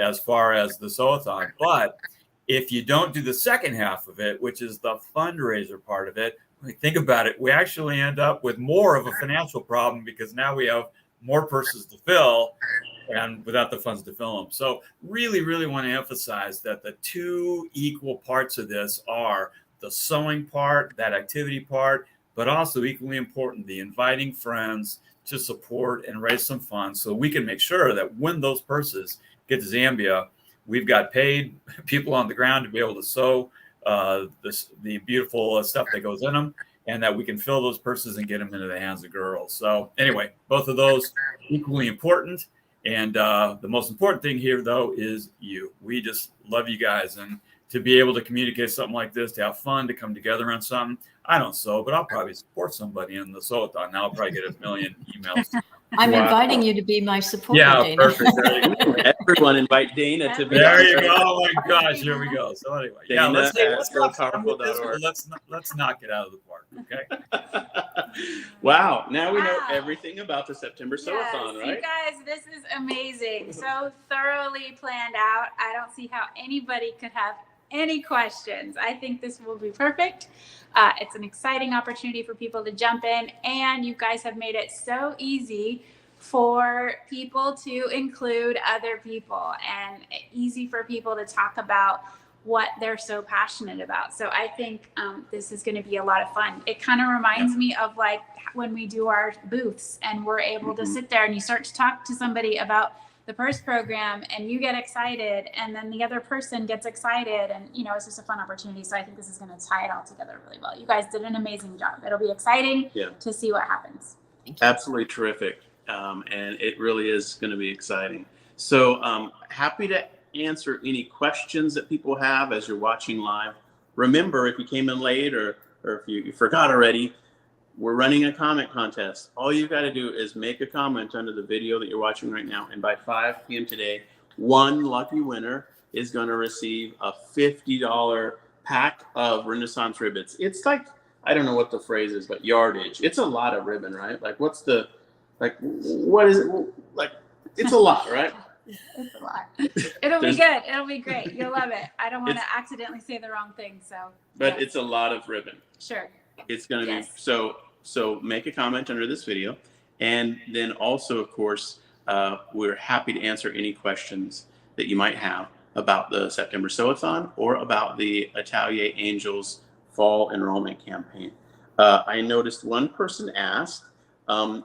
as far as the sew-a-thon. But if you don't do the second half of it, which is the fundraiser part of it, think about it, we actually end up with more of a financial problem, because now we have more purses to fill and without the funds to fill them. So really, really want to emphasize that the two equal parts of this are the sewing part, that activity part, but also equally important, the inviting friends to support and raise some funds so we can make sure that when those purses get to Zambia, we've got paid people on the ground to be able to sew the beautiful stuff that goes in them, and that we can fill those purses and get them into the hands of girls. So anyway, both of those equally important. And the most important thing here, though, is you. We just love you guys. And to be able to communicate something like this, to have fun, to come together on something. I don't sew, but I'll probably support somebody in the sew-a-thon. Now I'll probably get a million emails. I'm inviting you to be my supporter, yeah, Dana. Perfect. There you go. Everyone invite Dana to be. There you go. Oh my gosh, here we go. So anyway, Dana let's at sopowerful.org. let's knock it out of the park, okay? Wow. Now we know Wow. everything about the September Sewathon, right? You guys, this is amazing. So thoroughly planned out. I don't see how anybody could have any questions. I think this will be perfect. It's an exciting opportunity for people to jump in, and you guys have made it so easy for people to include other people and easy for people to talk about what they're so passionate about. So I think this is going to be a lot of fun. It kind of reminds me of like when we do our booths and we're able to sit there and you start to talk to somebody about the PERS program and you get excited and then the other person gets excited, and you know, it's just a fun opportunity. So I think this is going to tie it all together really well. You guys did an amazing job. It'll be exciting to see what happens. Absolutely terrific. And it really is going to be exciting. So happy to answer any questions that people have as you're watching live. Remember, if you came in late or if you forgot already, we're running a comment contest. All you got to do is make a comment under the video that you're watching right now. And by 5 p.m. today, one lucky winner is going to receive a $50 pack of Renaissance ribbons. It's like, I don't know what the phrase is, but yardage. It's a lot of ribbon, right? Like what is it? Like, it's a lot, right? It's a lot. It'll be good. It'll be great. You'll love it. I don't want to accidentally say the wrong thing. So, but it's a lot of ribbon. Sure. It's going to be so make a comment under this video. And then also, of course, we're happy to answer any questions that you might have about the September Sewathon or about the Atelier Angels Fall Enrollment Campaign. I noticed one person asked, more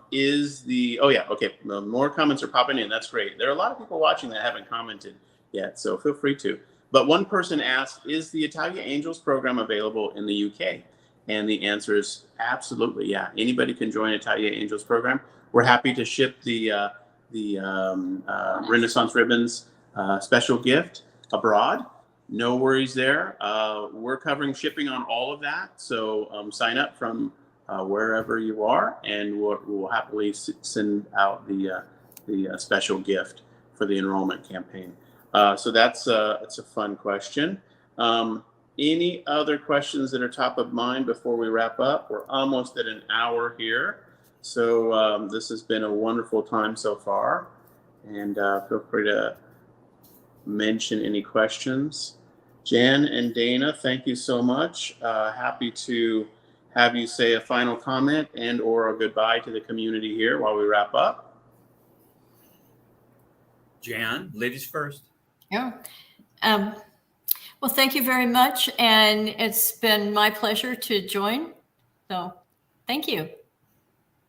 comments are popping in. That's great. There are a lot of people watching that haven't commented yet, so feel free to. But one person asked, is the Atelier Angels program available in the UK? And the answer is absolutely, yeah. Anybody can join Atelier Angels program. We're happy to ship the Renaissance ribbons special gift abroad. No worries there. We're covering shipping on all of that. So sign up from wherever you are, and we'll happily send out the special gift for the enrollment campaign. So it's a fun question. Any other questions that are top of mind before we wrap up? We're almost at an hour here. So this has been a wonderful time so far. And feel free to mention any questions. Jan and Dana, thank you so much. Happy to have you say a final comment and or a goodbye to the community here while we wrap up. Jan, ladies first. Yeah. Well, thank you very much. And it's been my pleasure to join. So thank you.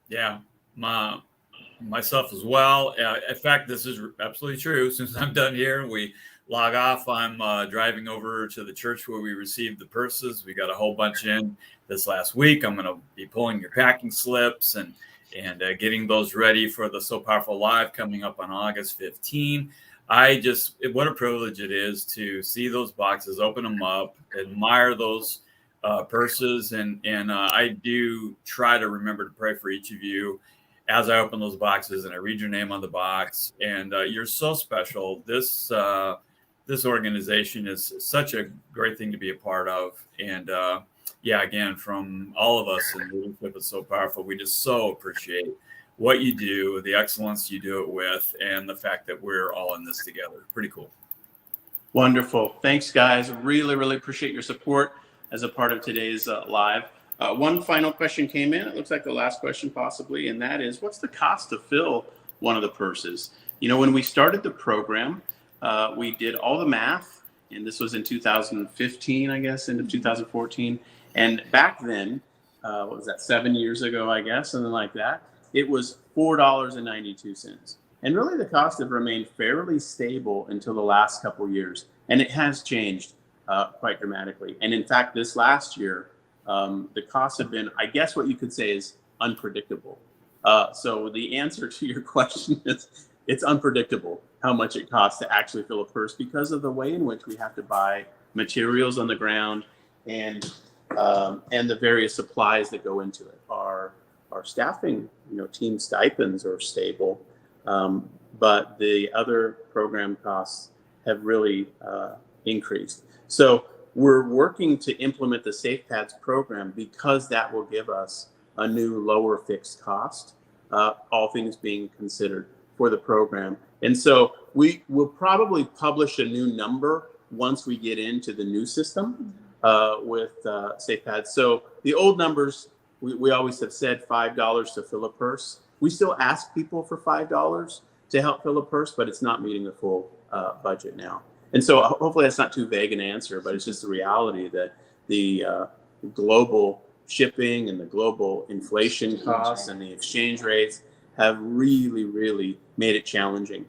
Yeah, myself as well. In fact, this is absolutely true. Since I'm done here, we log off. I'm driving over to the church where we received the purses. We got a whole bunch in this last week. I'm going to be pulling your packing slips and getting those ready for the So Powerful Live coming up on August 15. What a privilege it is to see those boxes, open them up, admire those purses. And I do try to remember to pray for each of you as I open those boxes and I read your name on the box. And you're so special. This organization is such a great thing to be a part of. And again, from all of us in leadership, it's So Powerful. We just so appreciate what you do, the excellence you do it with, and the fact that we're all in this together. Pretty cool. Wonderful. Thanks, guys. Really, really appreciate your support as a part of today's live. One final question came in. It looks like the last question possibly, and that is, what's the cost to fill one of the purses? You know, when we started the program, we did all the math, and this was in 2015, I guess, into 2014. And back then, what was that, 7 years ago, I guess, something like that, it was $4.92. And really the cost have remained fairly stable until the last couple of years. And it has changed quite dramatically. And in fact, this last year, the costs have been, I guess what you could say is unpredictable. So the answer to your question is it's unpredictable how much it costs to actually fill a purse because of the way in which we have to buy materials on the ground and the various supplies that go into it. Our staffing, team stipends are stable, but the other program costs have really increased. So we're working to implement the SafePads program because that will give us a new lower fixed cost, all things being considered for the program. And so we will probably publish a new number once we get into the new system with SafePads. So the old numbers, we always have said $5 to fill a purse. We still ask people for $5 to help fill a purse, but it's not meeting the full budget now. And so hopefully that's not too vague an answer, but it's just the reality that the global shipping and the global inflation costs and the exchange rates have really, really made it challenging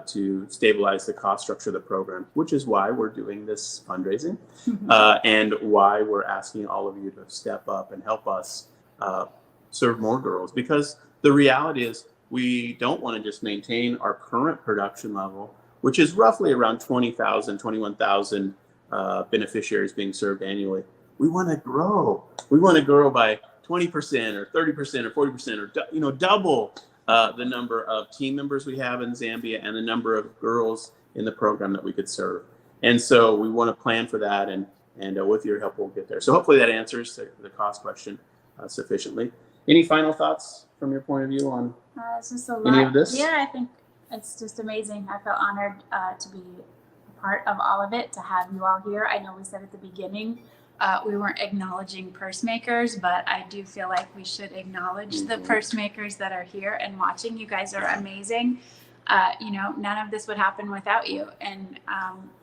to stabilize the cost structure of the program, which is why we're doing this fundraising and why we're asking all of you to step up and help us serve more girls. Because the reality is we don't want to just maintain our current production level, which is roughly around 20,000, 21,000 beneficiaries being served annually. We want to grow. We want to grow by 20% or 30% or 40% or double the number of team members we have in Zambia and the number of girls in the program that we could serve. And so we want to plan for that, and with your help, we'll get there. So hopefully that answers the cost question sufficiently. Any final thoughts from your point of view on it's just a lot. any of this? Yeah, I think it's just amazing. I feel honored to be a part of all of it, to have you all here. I know we said at the beginning we weren't acknowledging purse makers, but I do feel like we should acknowledge the purse makers that are here and watching. You guys are amazing. None of this would happen without you. And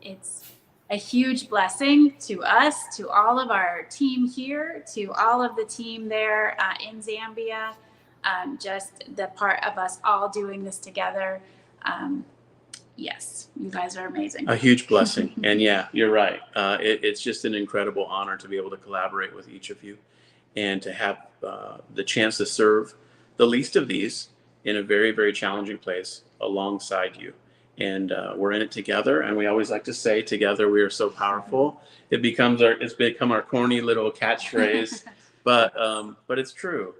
it's a huge blessing to us, to all of our team here, to all of the team there in Zambia, just the part of us all doing this together. Yes, you guys are amazing. A huge blessing. And yeah, you're right. It's just an incredible honor to be able to collaborate with each of you and to have the chance to serve the least of these in a very, very challenging place alongside you. And we're in it together. And we always like to say, together we are so powerful. It's become our corny little catchphrase, but it's true.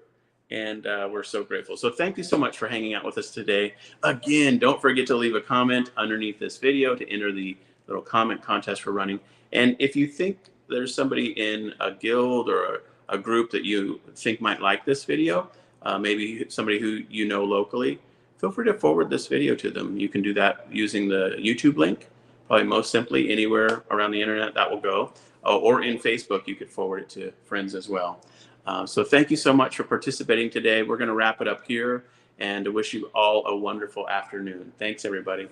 And we're so grateful. So thank you so much for hanging out with us today. Again, don't forget to leave a comment underneath this video to enter the little comment contest we're running. And if you think there's somebody in a guild or a group that you think might like this video, maybe somebody who you know locally, feel free to forward this video to them. You can do that using the YouTube link, probably most simply anywhere around the internet that will go. Or in Facebook, you could forward it to friends as well. So thank you so much for participating today. We're going to wrap it up here and wish you all a wonderful afternoon. Thanks, everybody.